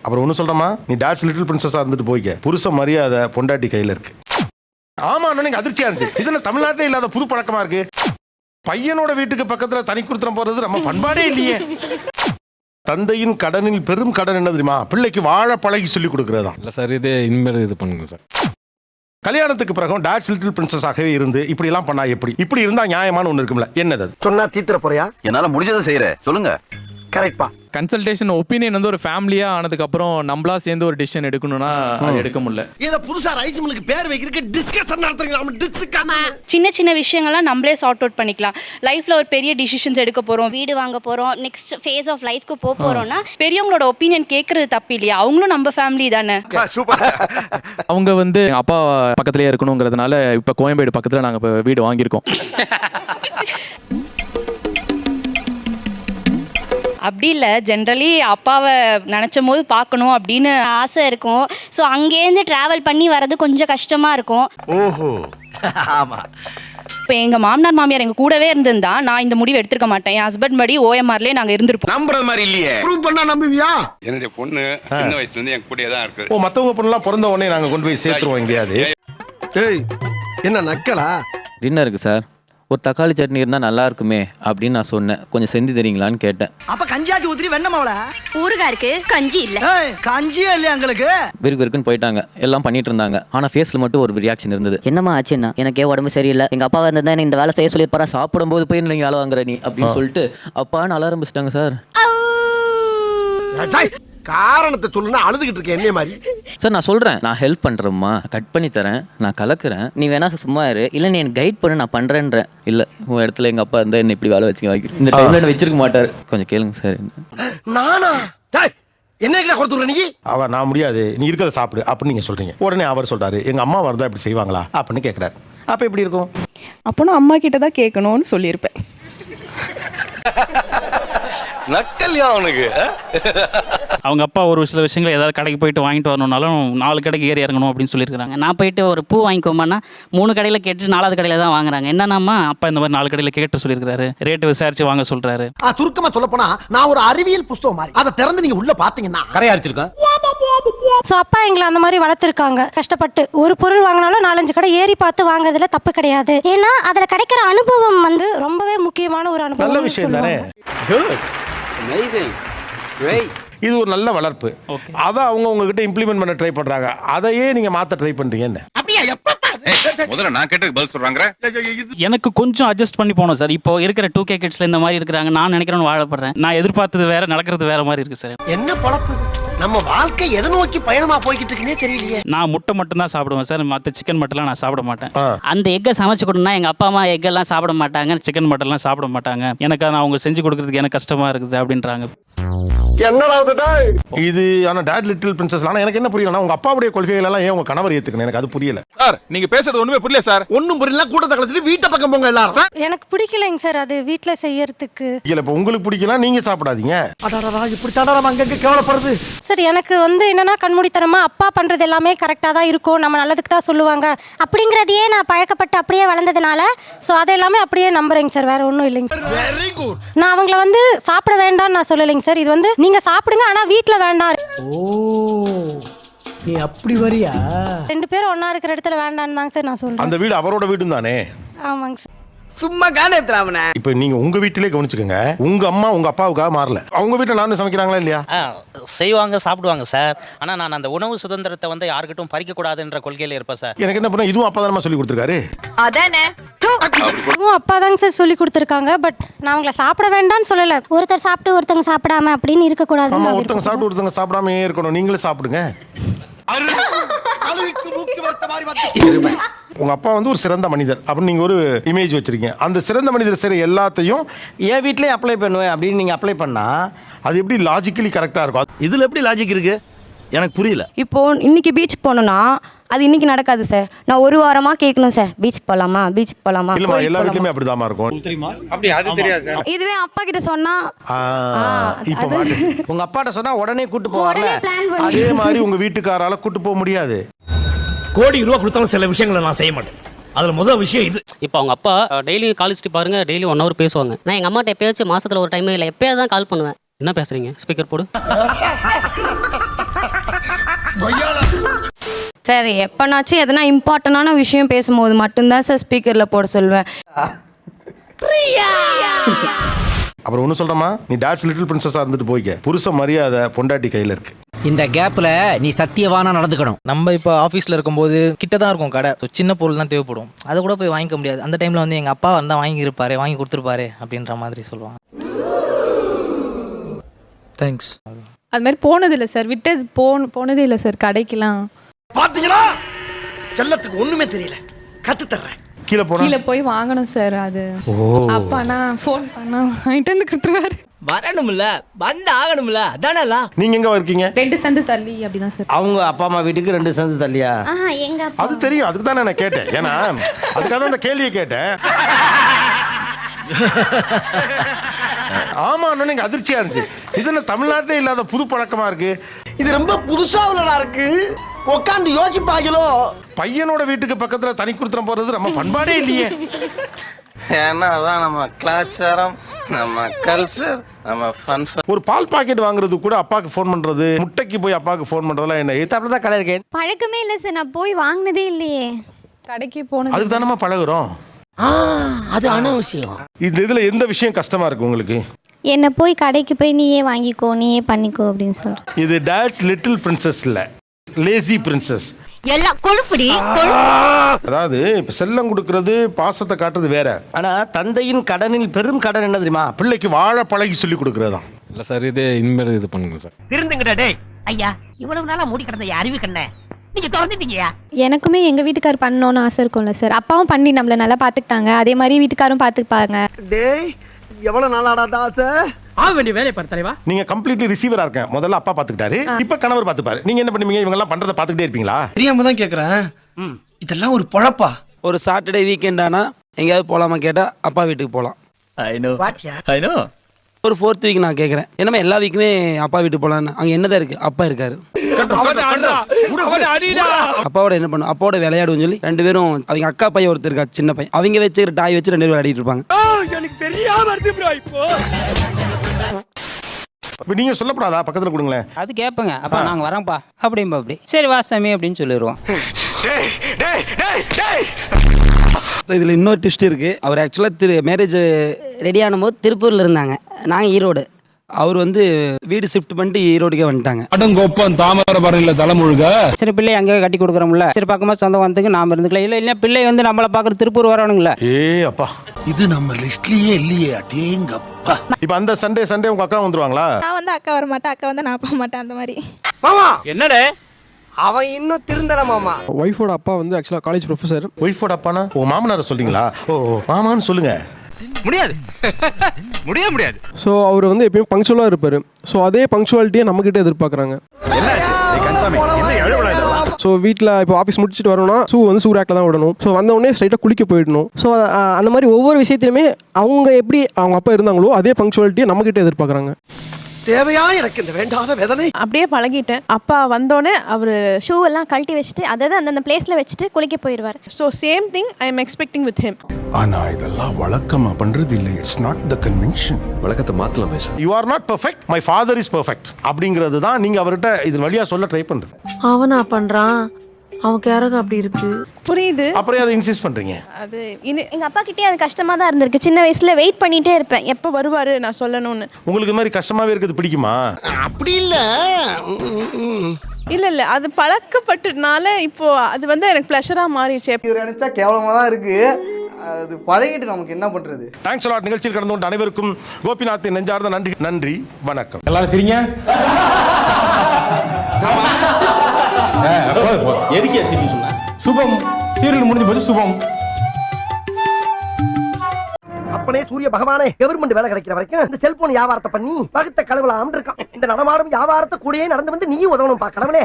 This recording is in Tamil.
அப்புறம் ஒன்றும் சொல்கிறமா, நீ டாட்ஸ் லிட்டில் பிரின்சஸாக இருந்துட்டு போய்க்க, புருஷ மரியாதை பொண்டாட்டி கையில் இருக்கு. ஆமா, நீங்க அதிர்ச்சியா இருந்துச்சு. இதுல தமிழ்நாட்டில் இல்லாத புது பழக்கமா இருக்கு. பையனோட வீட்டுக்கு பக்கத்துல தனி குடுத்தனம் போறது நம்ம பண்பாடே இல்லையே. தந்தையின் கடனில் பெரும் கடன் என்ன தெரியுமா? பிள்ளைக்கு வாழ பழகி சொல்லி கொடுக்கறதா. இல்ல சார், இது இனிமேல் இது பண்ணுங்க சார். கல்யாணத்துக்கு பிறகு டாட்ஸ் லிட்டில் பிரின்சஸாகவே இருந்து இப்படி எல்லாம் பண்ணா எப்படி? இப்படி இருந்தா நியாயமான ஒண்ணு இருக்கும்ல, என்னது சொன்னா தீத்துற போறியா? என்னால முடிஞ்சதை செய்யறேன், சொல்லுங்க. கரெக்ட்பா. கன்சல்டேஷன் ஒப்பீனியன் வந்து ஒரு ஃபேமிலியா ஆனதுக்கு அப்புறம் நம்மளா சேர்ந்து ஒரு டிசிஷன் எடுக்கணும்னா அது எடுக்க முடியல. இத புதுசா ரைஸ் மில்லுக்கு பேர் வைக்கிறதுக்கு டிஸ்கஷன் நடத்துறீங்க. சின்ன சின்ன விஷயங்கள்லாம் நம்மளே சார்ட் அவுட் பண்ணிக்கலாம். லைஃப்ல ஒரு பெரிய டிசிஷன்ஸ் எடுக்க போறோம், வீடு வாங்க போறோம், நெக்ஸ்ட் ஃபேஸ் ஆஃப் லைஃப்க்கு போறோம்னா பெரியவங்களோட ஒப்பீனியன் கேட்கறது தப்பு இல்லையா? அவங்களும் நம்ம ஃபேமிலி தானே. அவங்க வந்து அப்பா பக்கத்துலயே இருக்கணுங்கிறதுனால இப்ப கோயம்பேடு பக்கத்துல நாங்க இப்ப வீடு வாங்கியிருக்கோம். அப்படி இல்லை, ஜென்ரலி அப்பாவை நினச்சும் போது பார்க்கணும் அப்படின்னு ஆசை இருக்கும். ஸோ அங்கேருந்து ட்ராவல் பண்ணி வர்றது கொஞ்சம் கஷ்டமாக இருக்கும். ஓஹோ, ஆமா. இப்போ எங்கள் மாமனார் மாமியார் எங்கள் கூடவே இருந்திருந்தா நான் இந்த முடிவு எடுத்திருக்க மாட்டேன். என் ஹஸ்பண்ட் படி ஓஎம்ஆர்லேயே நாங்கள் இருந்திருப்போம். நம்புறது மாதிரி இல்லையே. ப்ரூவ் பண்ணா நம்புவியா? என்னுடைய பொண்ணு சின்ன வயசுல இருந்து என் கூடயே தான் இருக்கு. ஓ, மத்தவங்க பொண்ணுலாம் பிறந்த உடனே நாங்க கொண்டு போய் சேர்த்துருவோம் எங்கேயாவது. ஏய், என்ன நக்கலா? டின்னருக்கு சார் ஒரு தக்காளி சட்னி இருந்தால் நல்லா இருக்குமே அப்படின்னு நான் சொன்னேன். கொஞ்சம் செஞ்சு தரீங்களான்னு கேட்டேன். அப்ப கஞ்சியாச்சு ஊத்திரி வெண்ணமாவள ஊறுகாய் இருக்கு, கஞ்சி இல்லை. கஞ்சியே இல்லையா உங்களுக்கு? விருக்குன்னு போயிட்டாங்க, எல்லாம் பண்ணிட்டு இருந்தாங்க. ஆனால் ஃபேஸில் மட்டும் ஒரு ரியாக்ஷன் இருந்தது. என்னம்மா ஆச்சுன்னா, எனக்கே உடம்பு சரியில்லை, எங்கள் அப்பா வந்தா இந்த வேலை செய்ய சொல்லியிருப்பாரா, சாப்பிடும்போது போய் நீங்கள் வேலை வாங்குற நீ அப்படின்னு சொல்லிட்டு அப்பான்னு அழ ஆரம்பிச்சிட்டாங்க சார். காரணத்தை சொல்லுன்னா அழுதுகிட்டு இருக்கேன் என்ன மாதிரி. சார் நான் சொல்கிறேன், நான் ஹெல்ப் பண்ணுறேம்மா, கட் பண்ணி தரேன், நான் கலக்குறேன், நீ வேணா சும்மா இரு, இல்லை நீ எனக்கு கைட் பண்ணு, நான் பண்ணுறேன்றேன். இல்லை, உன் இடத்துல எங்கள் அப்பா இருந்தால் என்ன இப்படி வேலை வச்சுக்க வைக்க இந்த டைமில் என்ன வச்சிருக்க மாட்டார். கொஞ்சம் கேளுங்க சார். நானா என்ன கொடுத்துருக்க நீ? அவர் நான் முடியாது, நீ இருக்கிறத சாப்பிடு அப்படின்னு நீங்க சொல்றீங்க. உடனே அவர் சொல்றாரு, எங்க அம்மா வரதா இப்படி செய்வாங்களா அப்படின்னு கேட்கிறாரு. அப்ப எப்படி இருக்கும்? அப்போ நான் அம்மா கிட்ட தான் கேட்கணும்னு சொல்லியிருப்பேன். நக்கல்யா அவனுக்கு. அவங்க அப்பா ஒரு சில விஷயங்கள் ஏதாவது கடைக்கு போயிட்டு வாங்கிட்டு வரணும்னாலும் 4 கடைக்கு ஏறி இறங்கணும் அப்படின்னு சொல்லியிருக்காங்க. நான் போயிட்டு ஒரு பூ வாங்கிக்கோமான்னா 3 கடையில் கேட்டு 4வது கடையில் தான் வாங்குறாங்க. என்னன்னா அப்பா இந்த மாதிரி 4 கடையில் கேட்டு சொல்லியிருக்காரு, ரேட்டு விசாரிச்சு வாங்க சொல்றாரு. சுருக்கமா சொல்ல போனா நான் ஒரு அறிவியல் புஸ்தகம் மாதிரி. அதை திறந்து நீங்க உள்ள பாத்தீங்கன்னா கரையா அடிச்சிருக்கேன். ஸோ அப்பா எங்களை அந்த மாதிரி வளர்த்துருக்காங்க. கஷ்டப்பட்டு ஒரு பொருள் வாங்கினாலும் 4-5 கடை ஏறி பார்த்து வாங்குறதுல தப்பு கிடையாது. ஏன்னா அதில் கிடைக்கிற அனுபவம் வந்து ரொம்பவே முக்கியமான ஒரு அனுபவம். நல்ல விஷயம் தானே. இது ஒரு நல்ல வளர்ப்பு. அதை அவங்க உங்ககிட்ட இம்ப்ளிமெண்ட் பண்ண ட்ரை பண்றாங்க, அதையே நீங்க மாத்த ட்ரை பண்றீங்க. என்ன முதல்ல நான் கேட்டதுக்கு பதில் சொல்றாங்க. எனக்கு கொஞ்சம் அட்ஜஸ்ட் பண்ணி போகணும் சார். இப்போ இருக்கிற 2K கிட்ஸ்ல இந்த மாதிரி இருக்கிறாங்க, நான் நினைக்கிறேன்னு வாழப்படுறேன். நான் எதிர்பார்த்தது வேற, நடக்கிறது வேற மாதிரி இருக்கு சார். என்ன பழப்பு நம்ம வாழ்க்கை எதை நோக்கி பயணமா போய்கிட்டு இருக்குன்னே தெரியலையே. நான் முட்டை மட்டும் தான் சாப்பிடுவேன் சார், மற்ற சிக்கன் மட்டன்லாம் நான் சாப்பிட மாட்டேன். அந்த எக்கை சமைச்சு கொடுனா எங்கள் அப்பா அம்மா எக்கெல்லாம் சாப்பிட மாட்டாங்க, சிக்கன் மட்டன்லாம் சாப்பிட மாட்டாங்க. எனக்கு நான் அவங்க செஞ்சு கொடுக்கறதுக்கு எனக்கு கஷ்டமா இருக்குது அப்படின்றாங்க. இது ஆனா டாட் லிட்டில் பிரின்சஸ். ஆனா எனக்கு என்ன புரியலன்னா, உங்க அப்பாவுடைய கொள்கைகள் எல்லாம் ஏன் உங்க கணவர் ஏத்துக்கணும், எனக்கு அது புரியல. சார் நீங்க பேசுறது ஒண்ணுமே புரியல சார். ஒண்ணும் புரியல. கூட்டத்தை கலச்சிட்டு வீட்டை பக்கம் போங்க எல்லாரும். எனக்கு பிடிக்கலைங்க சார் அது வீட்டில் செய்யறதுக்கு. இல்ல, இப்ப உங்களுக்கு பிடிக்கலாம், நீங்க சாப்பிடாதீங்க. இப்படி தாண்டா அங்க கேவலப்படுறது. சார் எனக்கு வந்து என்னன்னா கண்மூடித்தனமா அப்பா பண்றது எல்லாமே கரெக்டாக தான் இருக்கும், நம்ம நல்லதுக்கு தான் சொல்லுவாங்க அப்படிங்கிறதையே நான் பழக்கப்பட்டு அப்படியே வளர்ந்ததுனால ஸோ அதை எல்லாமே அப்படியே நம்புறேங்க சார். வேற ஒன்றும் இல்லைங்க சார். Very good. நான் அவங்கள வந்து சாப்பிட வேண்டாம்னு நான் சொல்லலைங்க சார். இது வந்து நீங்க சாப்பிடுங்க ஆனா வீட்டில் வேண்டாம். ஓ, நீ அப்படி வரியா? 2 பேரும் ஒண்ணா இருக்கிற இடத்துல வேண்டான்னு தாங்க சார் நான் சொல்றேன். அந்த வீடு அவரோட வீடும் தானே. ஆமாங்க சார். சும்மா காணேத்ராமனே. இப்ப நீங்க உங்க வீட்டிலே கவனிச்சுக்கோங்க, உங்க அம்மா உங்க அப்பாவுக்காக மாறல. அவங்க வீட்டில் நான் சமைக்கிறாங்களா இல்லையா? செய்வாங்க, சாப்பிடுவாங்க சார். ஆனால் நான் அந்த உணவு சுதந்திரத்தை வந்து யாருக்கிட்டும் பறிக்க கூடாதுன்ற கொள்கையில் இருப்பேன் சார். எனக்கு என்ன பண்ண, இதுவும் அப்பா தானே சொல்லி கொடுத்துருக்காரு. அதானே அப்பா தாங்க சார் சொல்லி கொடுத்துருக்காங்க. பட் நான் அவங்கள சாப்பிட வேண்டாம்னு சொல்லல. ஒருத்தர் சாப்பிட்டு ஒருத்தங்க சாப்பிடாம அப்படின்னு இருக்கக்கூடாது. ஆமா, ஒருத்தங்க சாப்பிட்டு ஒருத்தங்க சாப்பிடாம இருக்கணும். நீங்களே சாப்பிடுங்க. உங்க அப்பா வந்து ஒரு சிறந்த மனிதர் அப்படின்னு நீங்க ஒரு இமேஜ் வச்சிருக்கீங்க. அந்த சிறந்த மனிதர் சரி எல்லாத்தையும் என் வீட்லயே அப்ளை பண்ணுவேன் அப்படின்னு நீங்க அப்ளை பண்ணா அது எப்படி லாஜிக்கலி கரெக்டா இருக்கும்? இதுல எப்படி லாஜிக் இருக்கு எனக்கு புரியல. இப்போ இன்னைக்கு பீச் போனோம்னா அது இன்னைக்கு நடக்காது சார். நான் ஒரு வாரமா கேட்கணும் சார், பீச்சுக்கு போலாமா, பீச்சுக்கு போலாமா. இல்லமா, எல்லா வீட்லயுமே அப்படிதாமா இருக்கும். அப்படி அது தெரியாது சார். இதுவே அப்பா கிட்ட சொன்னா இப்போ உங்க அப்பாட்ட சொன்னா உடனே கூட்டு போவார்ல, அதே மாதிரி உங்க வீட்டுக்காரால கூட்டு போக முடியாது. கோடி ரூபாய் கொடுத்தாலும் சில விஷயங்களை நான் செய்ய மாட்டேன். அதுல முதல் விஷயம் இது. இப்போ அவங்க அப்பா டெய்லி கால் ஹிஸ்டரி பாருங்க, டெய்லி 1 hour பேசுவாங்க. நான் எங்கள் அம்மாட்ட எப்பயாச்சும் மாசத்துல ஒரு டைம் இல்லை எப்பயாவது தான் கால் பண்ணுவேன். என்ன பேசுறீங்க? ஸ்பீக்கர் போடு. சார் எப்போனாச்சும் எதனா இம்பார்ட்டண்டான விஷயம் பேசும்போது மட்டும்தான் சார் ஸ்பீக்கரில் போட சொல்வேன். அப்புறம் ஒன்றும் சொல்கிறமா, நீ டாட்ஸ் லிட்டில் பிரின்சஸாக இருந்துட்டு போய்க்க. புருஷ மரியாதை பொண்டாட்டி கையில் இருக்கு. இந்த கேப்ல நீ சத்தியவானா நடந்துக்கணும். நம்ம இப்போ ஆஃபீஸில் இருக்கும்போது கிட்ட தான் இருக்கும் கடை. சின்ன பொருள் தான் தேவைப்படும், அதை கூட போய் வாங்கிக்க முடியாது. அந்த டைமில் வந்து எங்கள் அப்பா வந்தால் வாங்கியிருப்பாரு, வாங்கி கொடுத்துருப்பாரு அப்படின்ற மாதிரி சொல்லுவாங்க. தேங்க்ஸ். அது மாதிரி போனதில்லை சார், விட்டது போனதே இல்லை சார் கடைக்கெல்லாம். பாத்தீங்களா, செல்லத்துக்கு ஒண்ணுமே தெரியல, கத்து தர்றேன். கீழே போய் வாங்கணும் சார். அது அப்பானா ஃபோன் பண்ணா வாங்கிட்டு வந்து கொடுத்துருவாரு. வரணும்ல, வந்து ஆகணும்ல, அதானே. நீங்க எங்க இருக்கீங்க? 2 சந்து தள்ளி அப்படிதான் சார். அவங்க அப்பா அம்மா வீட்டுக்கு 2 சந்து தள்ளியா? அது தெரியும், அதுக்கு தான் நான் கேட்டேன். ஏன்னா அதுக்காக தான் அந்த கேள்வியை கேட்டேன். ஆமா, நீங்க அதிர்ச்சியா இருந்துச்சு. இது என்ன தமிழ்நாட்டிலே இல்லாத புது பழக்கமா இருக்கு? இது ரொம்ப புதுசா இருக்கு. உட்காந்து யோசிப்பாங்களோ. பையனோட வீட்டுக்கு பக்கத்துல தனி கொடுத்துறம் போறது நம்ம பண்பாடே இல்லையே. ஏன்னா அதான் நம்ம கலாச்சாரம், நம்ம கல்ச்சர், நம்ம ஃபன். ஒரு பால் பாக்கெட் வாங்குறது கூட அப்பாக்கு ஃபோன் பண்றது, முட்டைக்கு போய் அப்பாக்கு ஃபோன் பண்றதெல்லாம் என்ன ஏத்தாப்புல தான் கடை இருக்கேன். பழக்கமே இல்லை சார், நான் போய் வாங்கினதே இல்லையே. கடைக்கு போனது அதுக்கு தானே பழகுறோம். அது அனாவசியம். இதுல எந்த விஷயம் கஷ்டமா இருக்கு உங்களுக்கு? என்ன போய் கடைக்கு போய் நீயே வாங்கிக்கோ, நீயே பண்ணிக்கோ அப்படின்னு சொல்றேன். இது டாட்ஸ் லிட்டில் பிரின்சஸ் இல்ல, லேசி பிரின்சஸ். எல்லாம் கொழுப்புடி. அதாவது இப்ப செல்லம் கொடுக்கறது, பாசத்தை காட்டுறது வேற. ஆனா தந்தையின் கடனில் பெரும் கடன் என்ன தெரியுமா? பிள்ளைக்கு வாழ பழகி சொல்லி கொடுக்கறதுதான். இல்லை சார், இது இனிமேல் இது பண்ணுங்க சார். திருந்துங்கடா டேய். ஐயா, இவ்வளவு நாளா மூடி கிடந்த அறிவு கண்ணே, நீங்க திறந்துட்டீங்கயா. எனக்குமே எங்க வீட்டுக்கார் பண்ணணும்னு ஆசை இருக்கும்ல சார். அப்பாவும் பண்ணி நம்மள நல்லா பாத்துக்கிட்டாங்க, அதே மாதிரி வீட்டுக்காரும் பாத்துப்பாங்க. டேய், எவ்வளவு நாளாடா தாச ஆக வேண்டிய வேலையை பாரு தலைவா. நீங்க கம்ப்ளீட்லி ரிசீவரா இருக்க. முதல்ல அப்பா பாத்துக்கிட்டாரு, இப்ப கணவர் பாத்துப்பாரு. நீங்க என்ன பண்ணுவீங்க? இவங்க எல்லாம் பண்றத பாத்துக்கிட்டே இருப்பீங்களா? தெரியாம தான் கேக்குறேன். இதெல்லாம் ஒரு பொழப்பா? ஒரு சாட்டர்டே வீக்கெண்ட் ஆனா எங்கேயாவது போலாமா கேட்டா அப்பா வீட்டுக்கு போகலாம். ஒரு 4th வீக் நான் கேட்குறேன், என்னமா எல்லா வீக்குமே அப்பா வீட்டுக்கு போகலான்னு. அங்கே என்னதான் இருக்கு, அப்பா இருக்காரு. அப்பாவோட என்ன பண்ணும், அப்பாவோட விளையாடுன்னு சொல்லி 2 பேரும், அவங்க அக்கா பையன் ஒருத்தர் இருக்கா, சின்ன பையன், அவங்க வச்சுக்கிற டாய் வச்சு 2 பேரும் விளையாடிட்டு இருப்பாங்க. எனக்கு தெரியாம இருக்கு ப்ரோ. இப்போ நீங்க சொல்லப்படாதா? பக்கத்துல கொடுங்களேன். அது கேட்பேங்க, அப்பா நாங்க வரோம்ப்பா அப்படிம்பா. அப்படி சரி வா சாமி அப்படின்னு சொல்லிடுவோம். இதில் இன்னொரு ட்விஸ்ட் இருக்கு. அவர் ஆக்சுவலாக மேரேஜ் ரெடி ஆனும்போது திருப்பூர்ல இருந்தாங்க, நாங்கள் ஈரோடு. அவர் வந்து வீடு ஷிஃப்ட் பண்ணிட்டு ஈரோடுக்கே வந்துட்டாங்க. அடங்கொப்பம் தாமரபரணில தலைமுழுக. சரி பிள்ளை அங்கேயே கட்டி கொடுக்குறோம்ல, சரி பக்கமா சொந்த வந்துக்கு நாம இருந்துக்கலாம். இல்லை இல்லை பிள்ளை வந்து நம்மளை பார்க்குற திருப்பூர் வரணுங்களா? அப்பா, இது நம்ம லிஸ்ட்லயே இல்லையே. அடேங்கப்பா. இப்போ அந்த சண்டே உங்க அக்கா வந்துருவாங்களா? நான் வந்து அக்கா வர மாட்டேன், அக்கா வந்து நான் போக மாட்டேன், அந்த மாதிரி. மாமா என்னடே, அவன் இன்னும் திருந்தல மாமா. ஒய்ஃபோட அப்பா வந்து ஆக்சுவலாக காலேஜ் ப்ரொஃபஸர். ஒய்ஃபோட அப்பானா உங்க மாமனார சொல்றீங்களா? ஓ, மாமான்னு சொல்லுங்க. முடியாது, முடியாது. ஸோ அவர் வந்து எப்பயும் பங்க்சுவலாக இருப்பார். ஸோ அதே பங்க்சுவாலிட்டியை நம்மக்கிட்ட எதிர்பார்க்குறாங்க. ஸோ வீட்டில் இப்போ ஆஃபீஸ் முடிச்சுட்டு வரணும்னா ஷூ வந்து ஷூ ரேக்கில் தான் விடணும். ஸோ வந்த உடனே ஸ்ட்ரைட்டாக குளிக்க போயிடணும். ஸோ அந்த மாதிரி ஒவ்வொரு விஷயத்துலையுமே அவங்க எப்படி அவங்க அப்பா இருந்தாங்களோ அதே பங்க்சுவாலிட்டியை நம்மக்கிட்ட எதிர்பார்க்குறாங்க. தேவையா எனக்கு இந்த வேண்டாத வேதனை? அப்படியே பழகிட்டேன். அப்பா வந்தோடனே அவர் ஷூ எல்லாம் கழட்டி வச்சுட்டு அதாவது அந்தந்த பிளேஸ்ல வச்சுட்டு குளிக்க போயிடுவார். So same thing I am expecting with him. ஆனா இதெல்லாம் வழக்கமா பண்றது இல்லை. It's not the convention. வழக்கத்தை மாத்தலாமே sir. You are not perfect, my father is perfect அப்படிங்கிறது தான் நீங்க அவர்கிட்ட இது வழியா சொல்ல ட்ரை பண்றது. அவனா பண்றான், அவன் கேரகம் அப்படி இருக்கு. புரியுது. அப்புறம் அதை இன்சிஸ்ட் பண்றீங்க. அது எங்க அப்பா கிட்டே அது கஷ்டமா தான் இருந்திருக்கு. சின்ன வயசுல வெயிட் பண்ணிட்டே இருப்பேன், எப்போ வருவாரு நான் சொல்லணும்னு. உங்களுக்கு இந்த மாதிரி கஷ்டமாவே இருக்குது பிடிக்குமா? அப்படி இல்ல. இல்ல அது பழக்கப்பட்டதுனால இப்போ அது வந்து எனக்கு ப்ளஷரா மாறிடுச்சு. இவர் நினைச்சா கேவலமா தான் இருக்கு, அது பழகிட்டு நமக்கு என்ன பண்றது. Thanks lot. நிகழ்ச்சியில் கலந்து கொண்ட அனைவருக்கும் கோபிநாத்தின் நெஞ்சார்ந்த நன்றி. நன்றி, வணக்கம். எல்லாரும் சரிங்க. எதுக்கே சிரிப்பு சொன்ன? சுபம் சீரியல் முடிஞ்சு போச்சு. சுபம். அப்பனே சூரிய பகவானே, கவர்மெண்ட் வேலை கிடைக்கிற வரைக்கும் இந்த செல்போன் வியாபாரத்தை பண்ணி பகுத்த கடவுளா இருக்கான். இந்த நடமாடும் வியாபாரத்தை கூடயே நடந்து வந்து நீ உதவணும் பா கடவுளே.